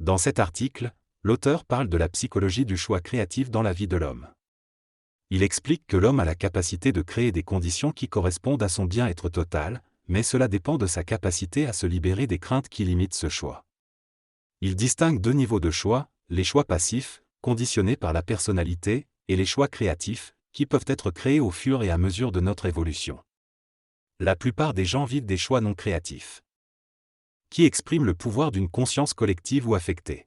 Dans cet article, l'auteur parle de la psychologie du choix créatif dans la vie de l'homme. Il explique que l'homme a la capacité de créer des conditions qui correspondent à son bien-être total, mais cela dépend de sa capacité à se libérer des craintes qui limitent ce choix. Il distingue deux niveaux de choix, les choix passifs, conditionnés par la personnalité, et les choix créatifs, qui peuvent être créés au fur et à mesure de notre évolution. La plupart des gens vivent des choix non créatifs, qui expriment le pouvoir d'une conscience collective ou affectée.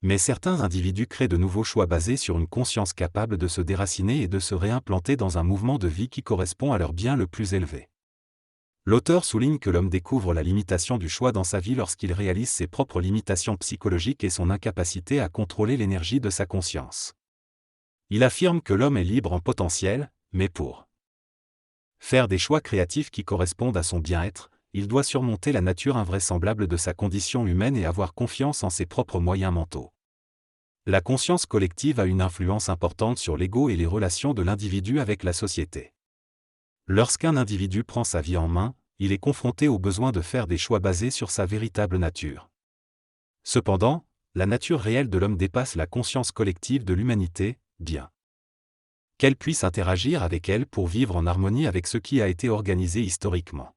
Mais certains individus créent de nouveaux choix basés sur une conscience capable de se déraciner et de se réimplanter dans un mouvement de vie qui correspond à leur bien le plus élevé. L'auteur souligne que l'homme découvre la limitation du choix dans sa vie lorsqu'il réalise ses propres limitations psychologiques et son incapacité à contrôler l'énergie de sa conscience. Il affirme que l'homme est libre en potentiel, mais pour faire des choix créatifs qui correspondent à son bien-être, il doit surmonter la nature invraisemblable de sa condition humaine et avoir confiance en ses propres moyens mentaux. La conscience collective a une influence importante sur l'ego et les relations de l'individu avec la société. Lorsqu'un individu prend sa vie en main, il est confronté au besoin de faire des choix basés sur sa véritable nature. Cependant, la nature réelle de l'homme dépasse la conscience collective de l'humanité, bien qu'elle puisse interagir avec elle pour vivre en harmonie avec ce qui a été organisé historiquement.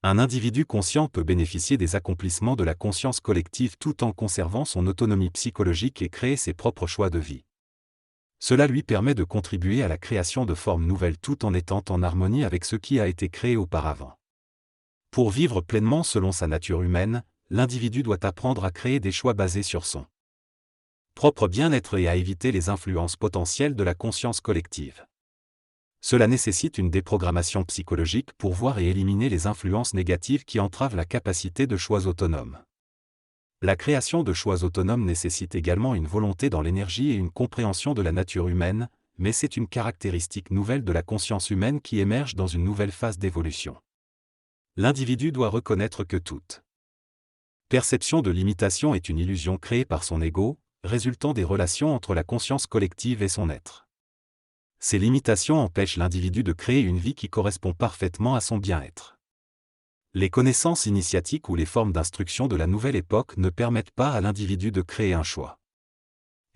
Un individu conscient peut bénéficier des accomplissements de la conscience collective tout en conservant son autonomie psychologique et créer ses propres choix de vie. Cela lui permet de contribuer à la création de formes nouvelles tout en étant en harmonie avec ce qui a été créé auparavant. Pour vivre pleinement selon sa nature humaine, l'individu doit apprendre à créer des choix basés sur son propre bien-être et à éviter les influences potentielles de la conscience collective. Cela nécessite une déprogrammation psychologique pour voir et éliminer les influences négatives qui entravent la capacité de choix autonome. La création de choix autonomes nécessite également une volonté dans l'énergie et une compréhension de la nature humaine, mais c'est une caractéristique nouvelle de la conscience humaine qui émerge dans une nouvelle phase d'évolution. L'individu doit reconnaître que toute perception de limitation est une illusion créée par son ego, résultant des relations entre la conscience collective et son être. Ces limitations empêchent l'individu de créer une vie qui correspond parfaitement à son bien-être. Les connaissances initiatiques ou les formes d'instruction de la nouvelle époque ne permettent pas à l'individu de créer un choix.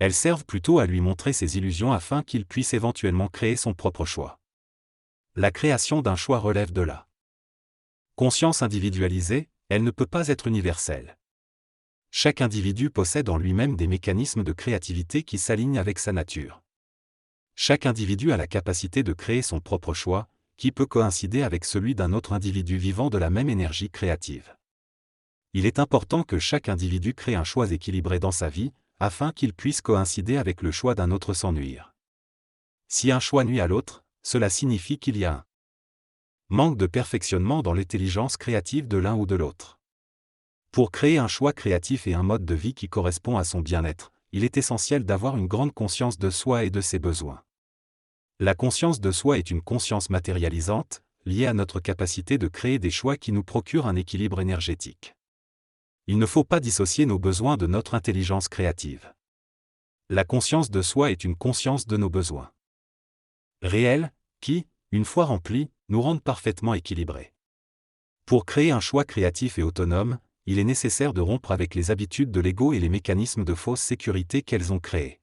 Elles servent plutôt à lui montrer ses illusions afin qu'il puisse éventuellement créer son propre choix. La création d'un choix relève de la conscience individualisée, elle ne peut pas être universelle. Chaque individu possède en lui-même des mécanismes de créativité qui s'alignent avec sa nature. Chaque individu a la capacité de créer son propre choix, qui peut coïncider avec celui d'un autre individu vivant de la même énergie créative. Il est important que chaque individu crée un choix équilibré dans sa vie, afin qu'il puisse coïncider avec le choix d'un autre sans nuire. Si un choix nuit à l'autre, cela signifie qu'il y a un manque de perfectionnement dans l'intelligence créative de l'un ou de l'autre. Pour créer un choix créatif et un mode de vie qui correspond à son bien-être, il est essentiel d'avoir une grande conscience de soi et de ses besoins. La conscience de soi est une conscience matérialisante, liée à notre capacité de créer des choix qui nous procurent un équilibre énergétique. Il ne faut pas dissocier nos besoins de notre intelligence créative. La conscience de soi est une conscience de nos besoins réels, qui, une fois remplis, nous rendent parfaitement équilibrés. Pour créer un choix créatif et autonome, il est nécessaire de rompre avec les habitudes de l'ego et les mécanismes de fausse sécurité qu'elles ont créés.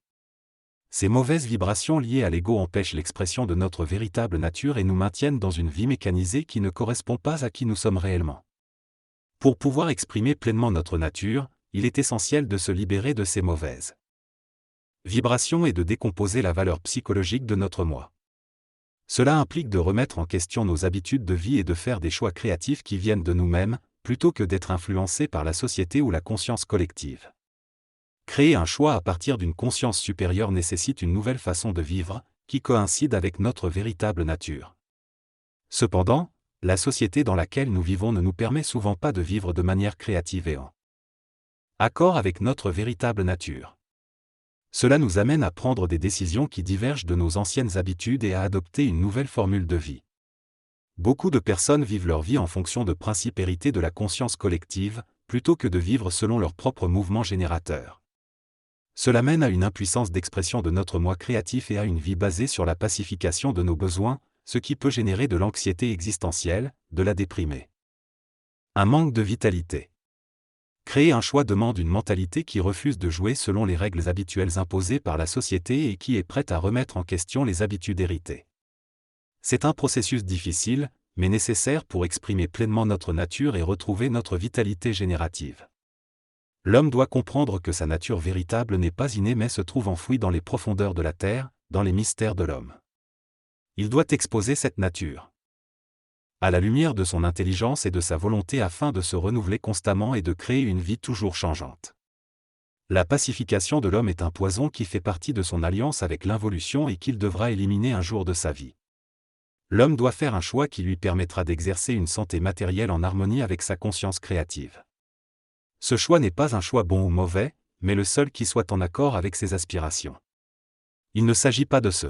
Ces mauvaises vibrations liées à l'ego empêchent l'expression de notre véritable nature et nous maintiennent dans une vie mécanisée qui ne correspond pas à qui nous sommes réellement. Pour pouvoir exprimer pleinement notre nature, il est essentiel de se libérer de ces mauvaises vibrations et de décomposer la valeur psychologique de notre moi. Cela implique de remettre en question nos habitudes de vie et de faire des choix créatifs qui viennent de nous-mêmes, plutôt que d'être influencés par la société ou la conscience collective. Créer un choix à partir d'une conscience supérieure nécessite une nouvelle façon de vivre, qui coïncide avec notre véritable nature. Cependant, la société dans laquelle nous vivons ne nous permet souvent pas de vivre de manière créative et en accord avec notre véritable nature. Cela nous amène à prendre des décisions qui divergent de nos anciennes habitudes et à adopter une nouvelle formule de vie. Beaucoup de personnes vivent leur vie en fonction de principes hérités de la conscience collective, plutôt que de vivre selon leur propre mouvement générateur. Cela mène à une impuissance d'expression de notre moi créatif et à une vie basée sur la pacification de nos besoins, ce qui peut générer de l'anxiété existentielle, de la déprime. Un manque de vitalité. Créer un choix demande une mentalité qui refuse de jouer selon les règles habituelles imposées par la société et qui est prête à remettre en question les habitudes héritées. C'est un processus difficile, mais nécessaire pour exprimer pleinement notre nature et retrouver notre vitalité générative. L'homme doit comprendre que sa nature véritable n'est pas innée mais se trouve enfouie dans les profondeurs de la terre, dans les mystères de l'homme. Il doit exposer cette nature à la lumière de son intelligence et de sa volonté afin de se renouveler constamment et de créer une vie toujours changeante. La pacification de l'homme est un poison qui fait partie de son alliance avec l'involution et qu'il devra éliminer un jour de sa vie. L'homme doit faire un choix qui lui permettra d'exercer une santé matérielle en harmonie avec sa conscience créative. Ce choix n'est pas un choix bon ou mauvais, mais le seul qui soit en accord avec ses aspirations. Il ne s'agit pas de se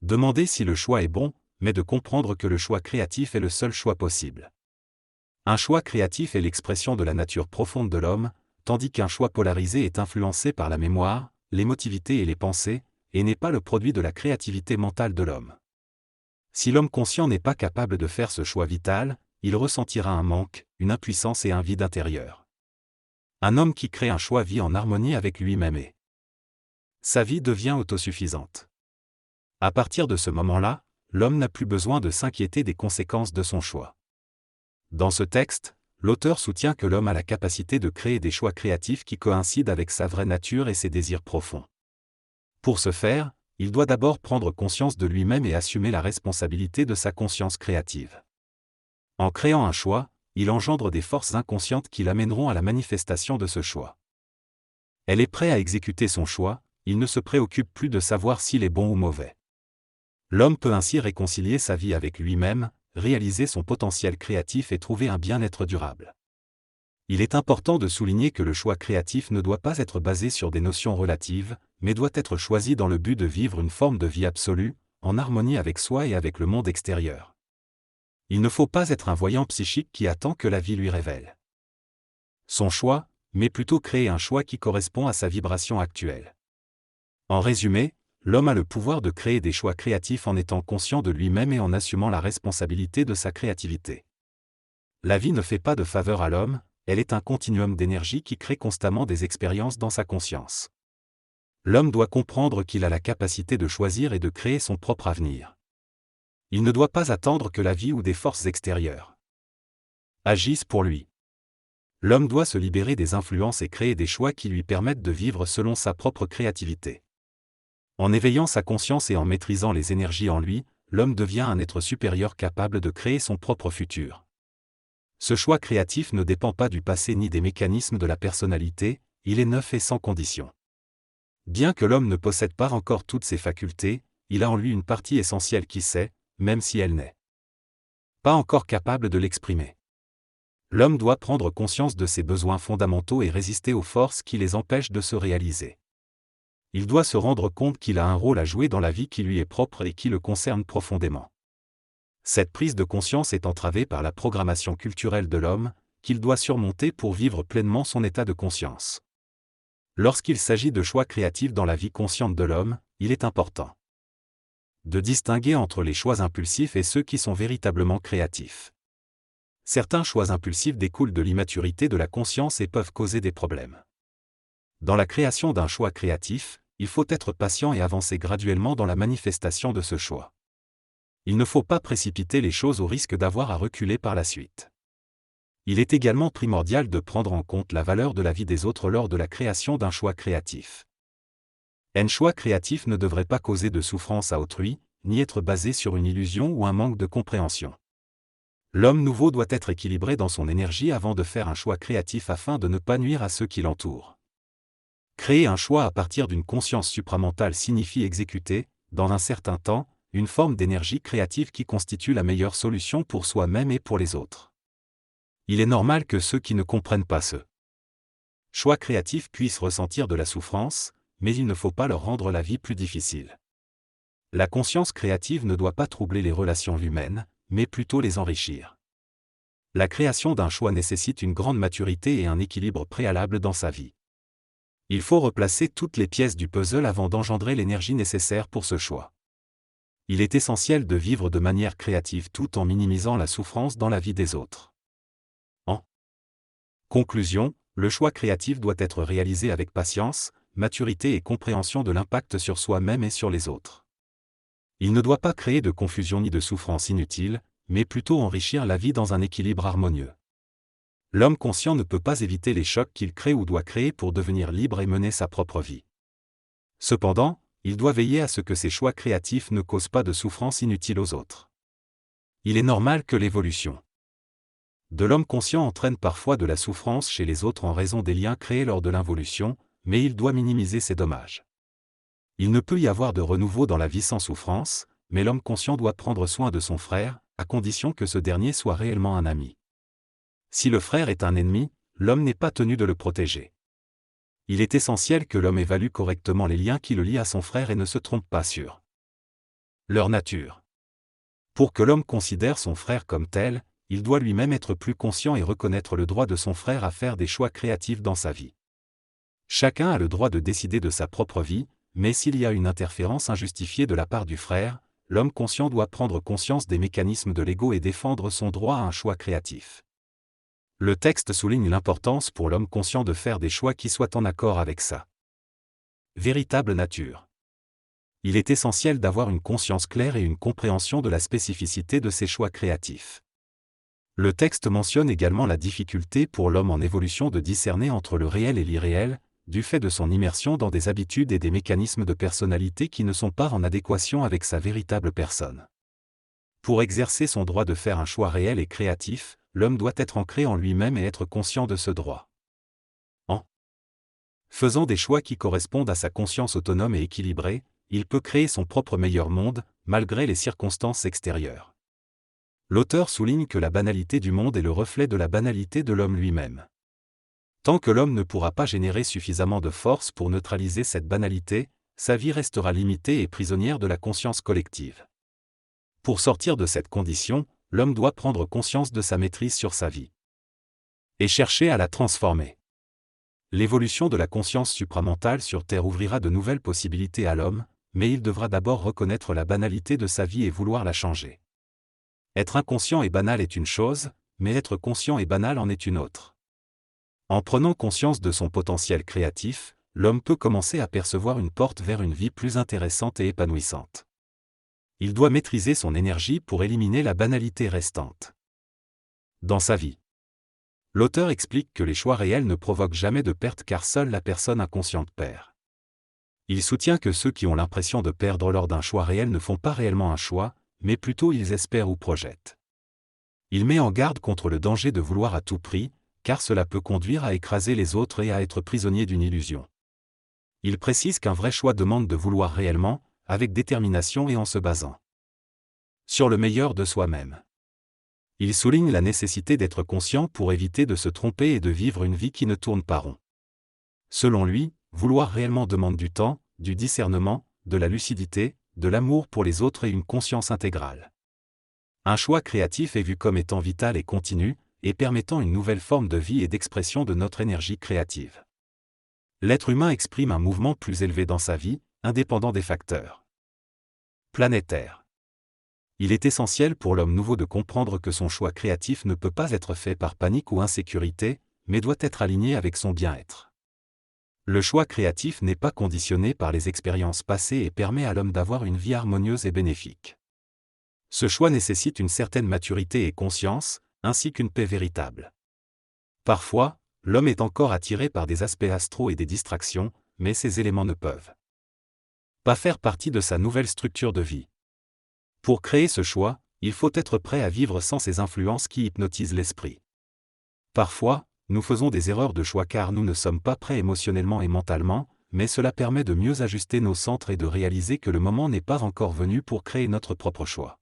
demander si le choix est bon, mais de comprendre que le choix créatif est le seul choix possible. Un choix créatif est l'expression de la nature profonde de l'homme, tandis qu'un choix polarisé est influencé par la mémoire, l'émotivité et les pensées, et n'est pas le produit de la créativité mentale de l'homme. Si l'homme conscient n'est pas capable de faire ce choix vital, il ressentira un manque, une impuissance et un vide intérieur. Un homme qui crée un choix vit en harmonie avec lui-même et sa vie devient autosuffisante. À partir de ce moment-là, l'homme n'a plus besoin de s'inquiéter des conséquences de son choix. Dans ce texte, l'auteur soutient que l'homme a la capacité de créer des choix créatifs qui coïncident avec sa vraie nature et ses désirs profonds. Pour ce faire, il doit d'abord prendre conscience de lui-même et assumer la responsabilité de sa conscience créative. En créant un choix, il engendre des forces inconscientes qui l'amèneront à la manifestation de ce choix. Elle est prête à exécuter son choix, il ne se préoccupe plus de savoir s'il est bon ou mauvais. L'homme peut ainsi réconcilier sa vie avec lui-même, réaliser son potentiel créatif et trouver un bien-être durable. Il est important de souligner que le choix créatif ne doit pas être basé sur des notions relatives, mais doit être choisi dans le but de vivre une forme de vie absolue, en harmonie avec soi et avec le monde extérieur. Il ne faut pas être un voyant psychique qui attend que la vie lui révèle son choix, mais plutôt créer un choix qui correspond à sa vibration actuelle. En résumé, l'homme a le pouvoir de créer des choix créatifs en étant conscient de lui-même et en assumant la responsabilité de sa créativité. La vie ne fait pas de faveur à l'homme, elle est un continuum d'énergie qui crée constamment des expériences dans sa conscience. L'homme doit comprendre qu'il a la capacité de choisir et de créer son propre avenir. Il ne doit pas attendre que la vie ou des forces extérieures agissent pour lui. L'homme doit se libérer des influences et créer des choix qui lui permettent de vivre selon sa propre créativité. En éveillant sa conscience et en maîtrisant les énergies en lui, l'homme devient un être supérieur capable de créer son propre futur. Ce choix créatif ne dépend pas du passé ni des mécanismes de la personnalité, il est neuf et sans condition. Bien que l'homme ne possède pas encore toutes ses facultés, il a en lui une partie essentielle qui sait, même si elle n'est pas encore capable de l'exprimer. L'homme doit prendre conscience de ses besoins fondamentaux et résister aux forces qui les empêchent de se réaliser. Il doit se rendre compte qu'il a un rôle à jouer dans la vie qui lui est propre et qui le concerne profondément. Cette prise de conscience est entravée par la programmation culturelle de l'homme, qu'il doit surmonter pour vivre pleinement son état de conscience. Lorsqu'il s'agit de choix créatifs dans la vie consciente de l'homme, il est important de distinguer entre les choix impulsifs et ceux qui sont véritablement créatifs. Certains choix impulsifs découlent de l'immaturité de la conscience et peuvent causer des problèmes. Dans la création d'un choix créatif, il faut être patient et avancer graduellement dans la manifestation de ce choix. Il ne faut pas précipiter les choses au risque d'avoir à reculer par la suite. Il est également primordial de prendre en compte la valeur de la vie des autres lors de la création d'un choix créatif. Un choix créatif ne devrait pas causer de souffrance à autrui, ni être basé sur une illusion ou un manque de compréhension. L'homme nouveau doit être équilibré dans son énergie avant de faire un choix créatif afin de ne pas nuire à ceux qui l'entourent. Créer un choix à partir d'une conscience supramentale signifie exécuter, dans un certain temps, une forme d'énergie créative qui constitue la meilleure solution pour soi-même et pour les autres. Il est normal que ceux qui ne comprennent pas ce choix créatif puissent ressentir de la souffrance, mais il ne faut pas leur rendre la vie plus difficile. La conscience créative ne doit pas troubler les relations humaines, mais plutôt les enrichir. La création d'un choix nécessite une grande maturité et un équilibre préalable dans sa vie. Il faut replacer toutes les pièces du puzzle avant d'engendrer l'énergie nécessaire pour ce choix. Il est essentiel de vivre de manière créative tout en minimisant la souffrance dans la vie des autres. En Conclusion, le choix créatif doit être réalisé avec patience, maturité et compréhension de l'impact sur soi-même et sur les autres. Il ne doit pas créer de confusion ni de souffrance inutile, mais plutôt enrichir la vie dans un équilibre harmonieux. L'homme conscient ne peut pas éviter les chocs qu'il crée ou doit créer pour devenir libre et mener sa propre vie. Cependant, il doit veiller à ce que ses choix créatifs ne causent pas de souffrance inutile aux autres. Il est normal que l'évolution de l'homme conscient entraîne parfois de la souffrance chez les autres en raison des liens créés lors de l'involution, mais il doit minimiser ces dommages. Il ne peut y avoir de renouveau dans la vie sans souffrance, mais l'homme conscient doit prendre soin de son frère, à condition que ce dernier soit réellement un ami. Si le frère est un ennemi, l'homme n'est pas tenu de le protéger. Il est essentiel que l'homme évalue correctement les liens qui le lient à son frère et ne se trompe pas sur leur nature. Pour que l'homme considère son frère comme tel, il doit lui-même être plus conscient et reconnaître le droit de son frère à faire des choix créatifs dans sa vie. Chacun a le droit de décider de sa propre vie, mais s'il y a une interférence injustifiée de la part du frère, l'homme conscient doit prendre conscience des mécanismes de l'ego et défendre son droit à un choix créatif. Le texte souligne l'importance pour l'homme conscient de faire des choix qui soient en accord avec sa véritable nature. Il est essentiel d'avoir une conscience claire et une compréhension de la spécificité de ses choix créatifs. Le texte mentionne également la difficulté pour l'homme en évolution de discerner entre le réel et l'irréel, du fait de son immersion dans des habitudes et des mécanismes de personnalité qui ne sont pas en adéquation avec sa véritable personne. Pour exercer son droit de faire un choix réel et créatif, l'homme doit être ancré en lui-même et être conscient de ce droit. En faisant des choix qui correspondent à sa conscience autonome et équilibrée, il peut créer son propre meilleur monde, malgré les circonstances extérieures. L'auteur souligne que la banalité du monde est le reflet de la banalité de l'homme lui-même. Tant que l'homme ne pourra pas générer suffisamment de force pour neutraliser cette banalité, sa vie restera limitée et prisonnière de la conscience collective. Pour sortir de cette condition, l'homme doit prendre conscience de sa maîtrise sur sa vie et chercher à la transformer. L'évolution de la conscience supramentale sur Terre ouvrira de nouvelles possibilités à l'homme, mais il devra d'abord reconnaître la banalité de sa vie et vouloir la changer. Être inconscient et banal est une chose, mais être conscient et banal en est une autre. En prenant conscience de son potentiel créatif, l'homme peut commencer à percevoir une porte vers une vie plus intéressante et épanouissante. Il doit maîtriser son énergie pour éliminer la banalité restante dans sa vie. L'auteur explique que les choix réels ne provoquent jamais de perte car seule la personne inconsciente perd. Il soutient que ceux qui ont l'impression de perdre lors d'un choix réel ne font pas réellement un choix, mais plutôt ils espèrent ou projettent. Il met en garde contre le danger de vouloir à tout prix, car cela peut conduire à écraser les autres et à être prisonnier d'une illusion. Il précise qu'un vrai choix demande de vouloir réellement, avec détermination et en se basant sur le meilleur de soi-même. Il souligne la nécessité d'être conscient pour éviter de se tromper et de vivre une vie qui ne tourne pas rond. Selon lui, vouloir réellement demande du temps, du discernement, de la lucidité, de l'amour pour les autres et une conscience intégrale. Un choix créatif est vu comme étant vital et continu, et permettant une nouvelle forme de vie et d'expression de notre énergie créative. L'être humain exprime un mouvement plus élevé dans sa vie, indépendant des facteurs planétaires. Il est essentiel pour l'homme nouveau de comprendre que son choix créatif ne peut pas être fait par panique ou insécurité, mais doit être aligné avec son bien-être. Le choix créatif n'est pas conditionné par les expériences passées et permet à l'homme d'avoir une vie harmonieuse et bénéfique. Ce choix nécessite une certaine maturité et conscience, ainsi qu'une paix véritable. Parfois, l'homme est encore attiré par des aspects astraux et des distractions, mais ces éléments ne peuvent pas faire partie de sa nouvelle structure de vie. Pour créer ce choix, il faut être prêt à vivre sans ces influences qui hypnotisent l'esprit. Parfois, nous faisons des erreurs de choix car nous ne sommes pas prêts émotionnellement et mentalement, mais cela permet de mieux ajuster nos centres et de réaliser que le moment n'est pas encore venu pour créer notre propre choix.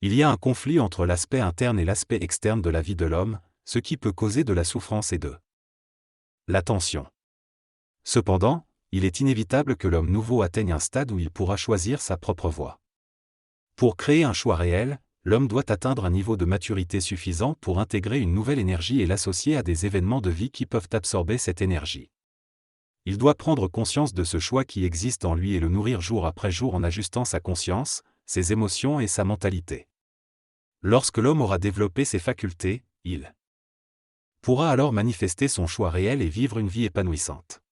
Il y a un conflit entre l'aspect interne et l'aspect externe de la vie de l'homme, ce qui peut causer de la souffrance et de la tension. Cependant, il est inévitable que l'homme nouveau atteigne un stade où il pourra choisir sa propre voie. Pour créer un choix réel, l'homme doit atteindre un niveau de maturité suffisant pour intégrer une nouvelle énergie et l'associer à des événements de vie qui peuvent absorber cette énergie. Il doit prendre conscience de ce choix qui existe en lui et le nourrir jour après jour en ajustant sa conscience, ses émotions et sa mentalité. Lorsque l'homme aura développé ses facultés, il pourra alors manifester son choix réel et vivre une vie épanouissante.